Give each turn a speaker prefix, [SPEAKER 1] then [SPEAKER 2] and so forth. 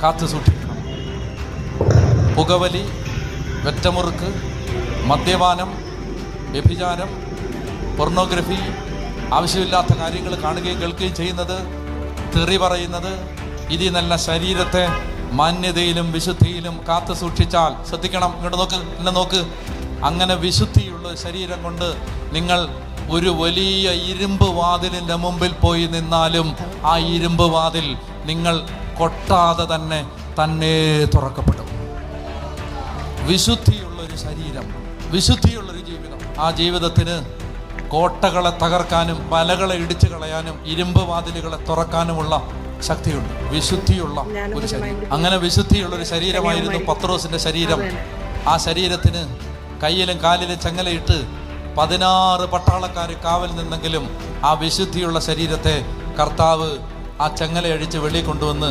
[SPEAKER 1] കാത്തു സൂക്ഷിക്കണം. പുകവലി, വെറ്റമുറുക്ക്, മദ്യപാനം, വ്യഭിചാരം, പോർണോഗ്രഫി, ആവശ്യമില്ലാത്ത കാര്യങ്ങൾ കാണുകയും കേൾക്കുകയും ചെയ്യുന്നത്, തെറി പറയുന്നത്, ഇതിൽ നല്ല ശരീരത്തെ മാന്യതയിലും വിശുദ്ധിയിലും കാത്തു സൂക്ഷിച്ചാൽ, ശ്രദ്ധിക്കണം, ഇങ്ങോട്ട് നോക്ക്, എന്നെ നോക്ക്, അങ്ങനെ വിശുദ്ധിയുള്ള ശരീരം കൊണ്ട് നിങ്ങൾ ഒരു വലിയ ഇരുമ്പ് വാതിലിൻ്റെ മുമ്പിൽ പോയി നിന്നാലും ആ ഇരുമ്പ് വാതിൽ നിങ്ങൾ കൊട്ടാതെ തന്നെ തുറക്കപ്പെടും. വിശുദ്ധിയുള്ളൊരു ശരീരം, വിശുദ്ധിയുള്ളൊരു ജീവിതം, ആ ജീവിതത്തിന് കോട്ടകളെ തകർക്കാനും മലകളെ ഇടിച്ചു കളയാനും ഇരുമ്പ് വാതിലുകളെ തുറക്കാനുമുള്ള ശക്തിയുണ്ട്. വിശുദ്ധിയുള്ള ഒരു ശരീരം. അങ്ങനെ വിശുദ്ധിയുള്ളൊരു ശരീരമായിരുന്നു പത്രോസിന്റെ ശരീരം. ആ ശരീരത്തിന് കയ്യിലും കാലിലും ചങ്ങലയിട്ട് 16 പട്ടാളക്കാർ കാവൽ നിന്നെങ്കിലും ആ വിശുദ്ധിയുള്ള ശരീരത്തെ കർത്താവ് ആ ചങ്ങല അഴിച്ച് വെളിയിൽ കൊണ്ടുവന്ന്